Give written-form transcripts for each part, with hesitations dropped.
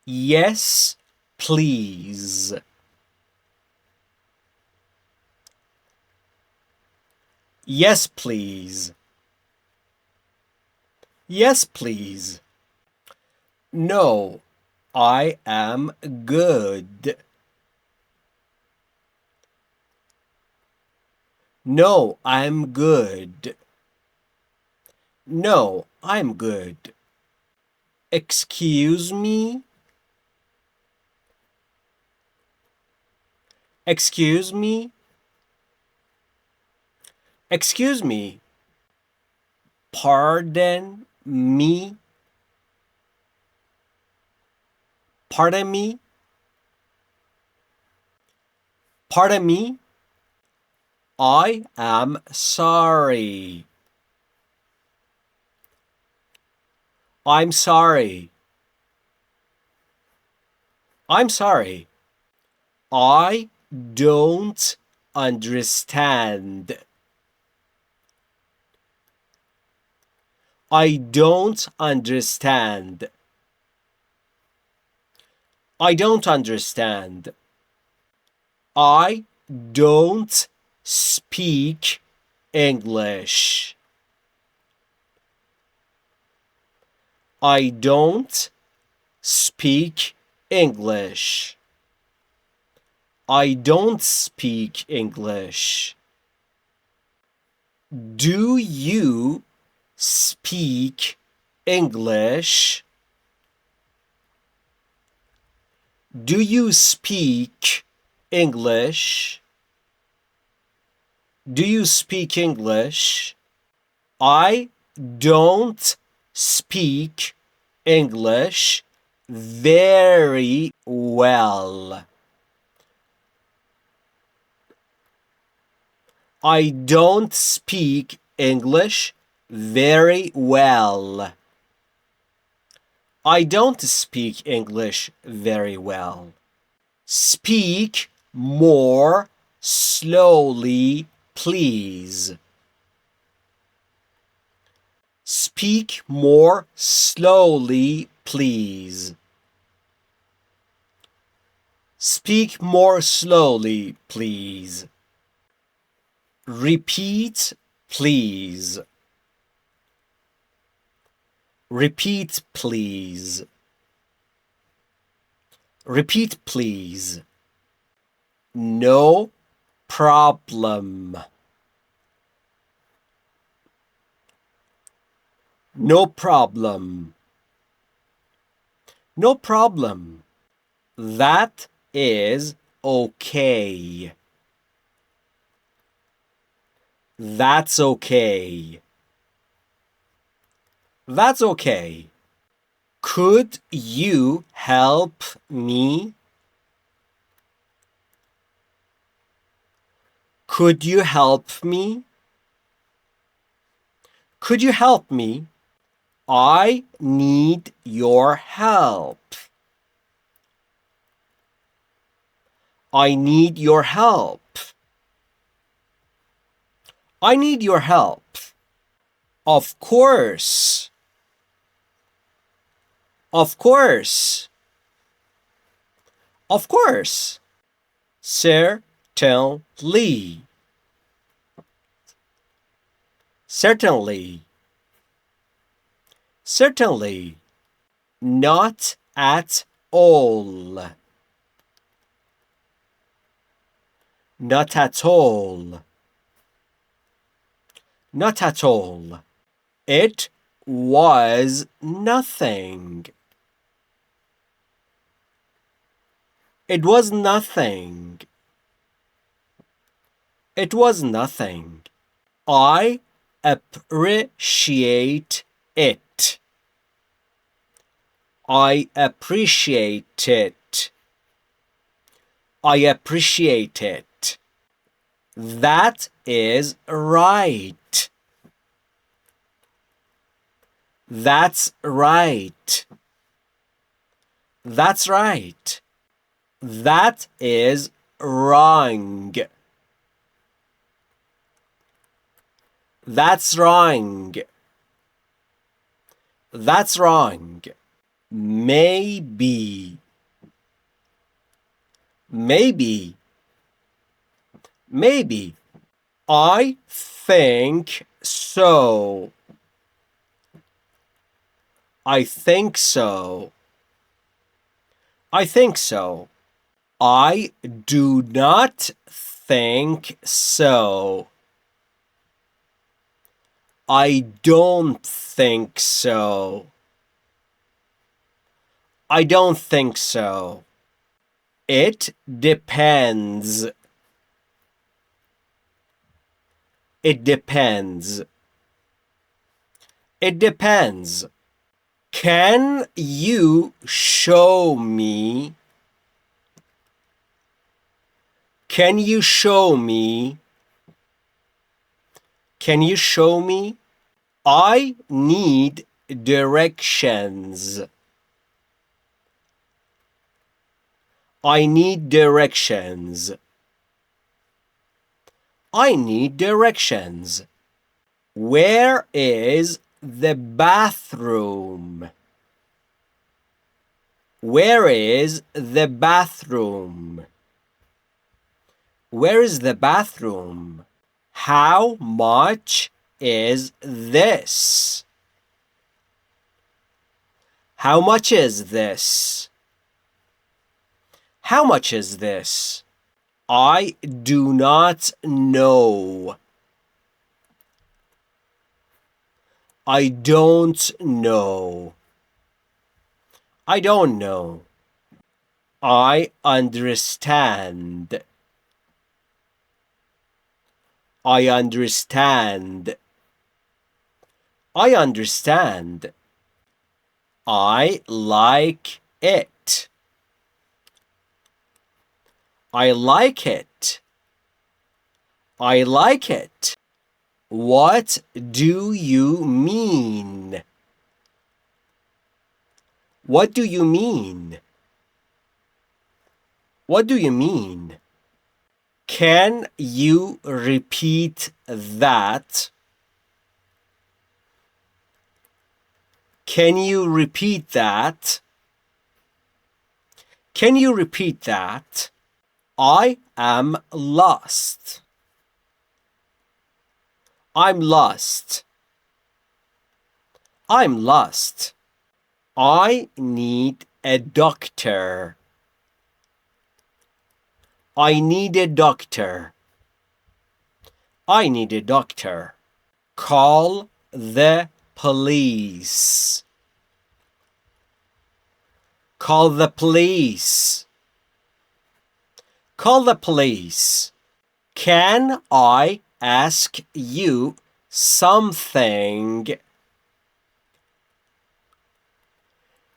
Yes, please. Yes, please. Yes, please. No, I am good. No, I'm good. No, I'm good. Excuse me? Excuse me? Excuse me. Pardon me? Pardon me? Pardon me? I am sorry. I'm sorry. I'm sorry. I don't understand. I don't understand. I don't understand. I don't speak English. I don't speak English. I don't speak English. Do you speak English? Do you speak English? Do you speak English? I don't speak English very well. I don't speak English very well. I don't speak English very well. Speak more slowly, please. Speak more slowly, please. Speak more slowly, please. Repeat, please. Repeat, please. Repeat, please. No problem. No problem. No problem. That is okay. That's okay. That's okay. Could you help me? Could you help me? Could you help me? I need your help. I need your help. I need your help. Of course. Of course. Of course. Certainly. Certainly. Certainly. Not at all. Not at all. Not at all. It was nothing. It was nothing. It was nothing. I appreciate it. I appreciate it. I appreciate it. That is right. That's right. That's right. That is wrong. That's wrong. That's wrong. maybe, maybe, maybe. I think so. I think so. I think so. I do not think so. I don't think so. I don't think so. It depends. It depends. It depends. Can you show me? Can you show me? Can you show me? I need directions. I need directions. I need directions. Where is the bathroom? Where is the bathroom? Where is the bathroom? How much is this? How much is this? How much is this? I do not know. I don't know. I don't know. I understand. I understand. I understand. I like it. I like it. I like it. What do you mean? What do you mean? What do you mean? Can you repeat that? Can you repeat that? Can you repeat that? I am lost. I'm lost. I'm lost. I need a doctor. I need a doctor. I need a doctor. Call the police. Call the police. Call the police. Can I ask you something?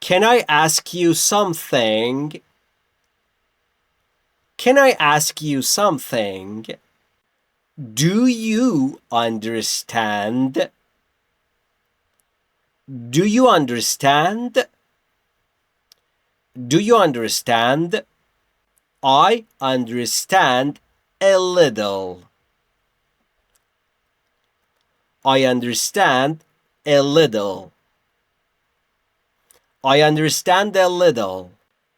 Can I ask you something? Can I ask you something? Do you understand? Do you understand? Do you understand? I understand a little. I understand a little. I understand a little.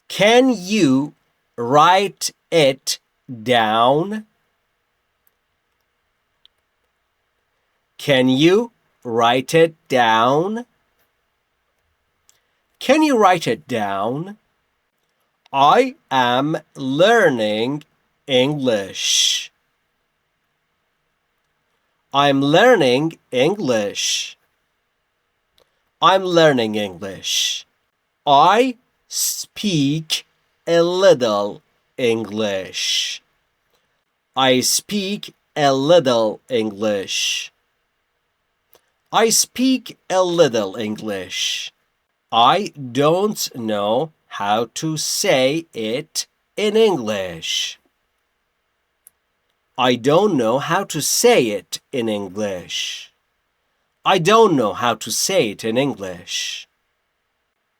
Can you write it down? Can you write it down? Can you write it down? I am learning English. I'm learning English. I'm learning English. I speak a little English. I speak a little English. I speak a little English. I don't know how to say it in English. I don't know how to say it in English. I don't know how to say it in English.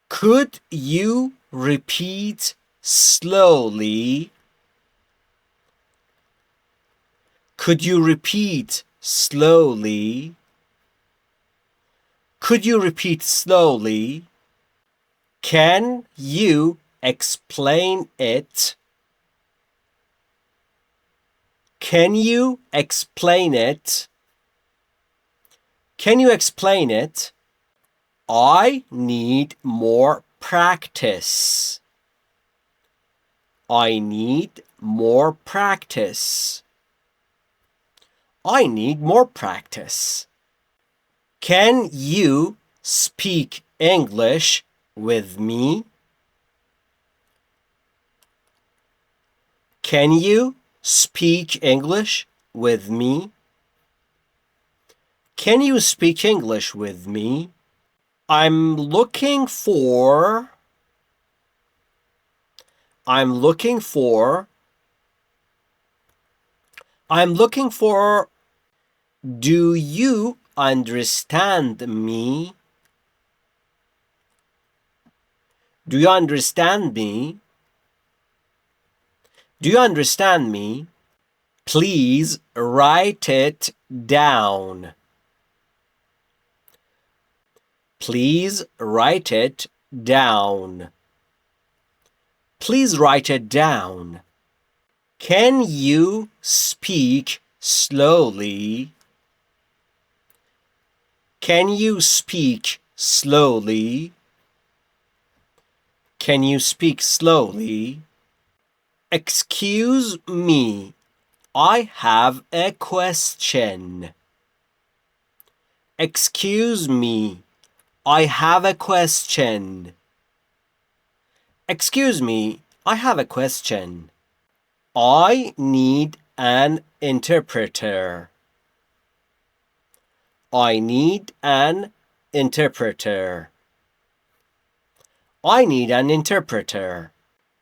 Could you repeat slowly? Could you repeat slowly? Could you repeat slowly? Can you explain it? Can you explain it? Can you explain it? I need more practice. I need more practice. I need more practice. Can you speak English with me? Can you speak English with me? Can you speak English with me? I'm looking for. I'm looking for. I'm looking for. Do you understand me? Do you understand me? Do you understand me? Please write it down. Please write it down. Please write it down. Can you speak slowly? Can you speak slowly? Can you speak slowly? Excuse me, I have a question. Excuse me, I have a question. Excuse me, I have a question. I need an interpreter. I need an interpreter. I need an interpreter.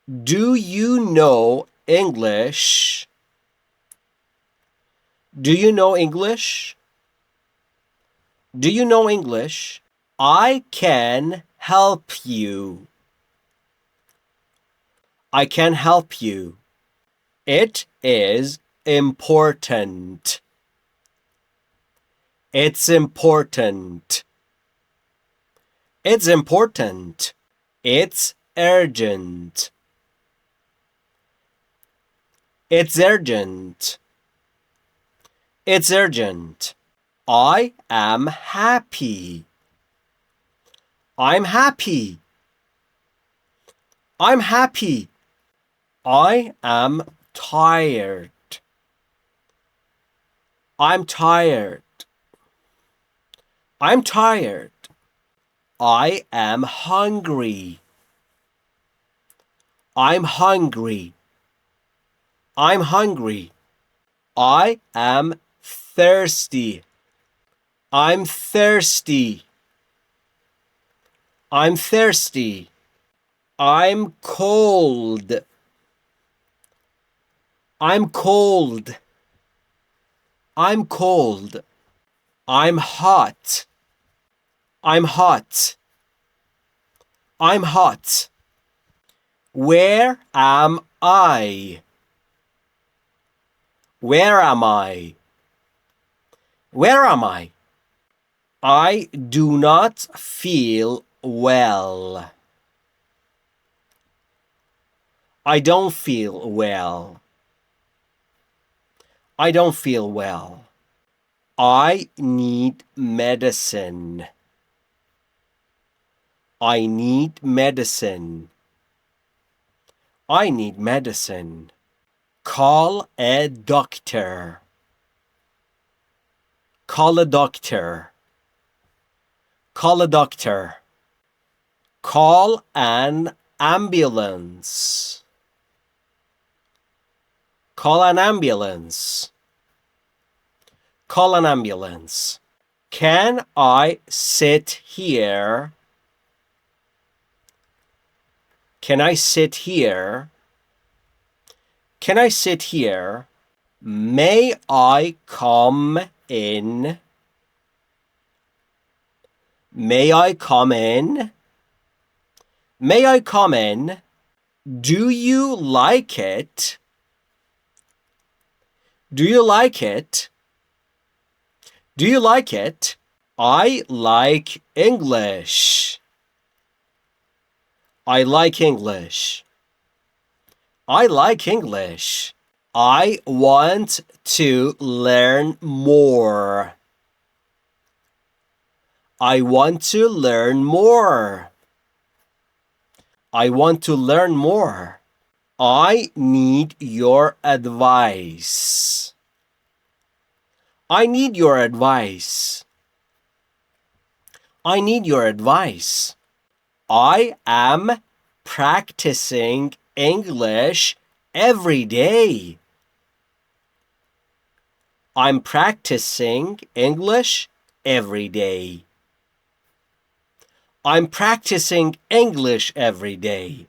Do you know English? Do you know English? Do you know English? I can help you. I can help you. It is important. It's important. It's important. It's urgent. It's urgent. It's urgent. I am happy. I'm happy. I'm happy. I am tired. I'm tired. I'm tired. I am hungry. I'm hungry. I'm hungry. I am thirsty. I'm thirsty. I'm thirsty. I'm cold. I'm cold. I'm cold. I'm hot. I'm hot. I'm hot. Where am I? Where am I? Where am I? I do not feel well. I don't feel well. I don't feel well. I need medicine. I need medicine. I need medicine. Call a doctor. Call a doctor. Call a doctor. Call an ambulance. Call an ambulance. Call an ambulance. Can I sit here? Can I sit here? Can I sit here? May I come in? May I come in? May I come in? Do you like it? Do you like it? Do you like it? I like English. I like English. I like English. I want to learn more. I want to learn more. I want to learn more. I need your advice. I need your advice. I need your advice. I am practicing English every day. I'm practicing English every day. I'm practicing English every day.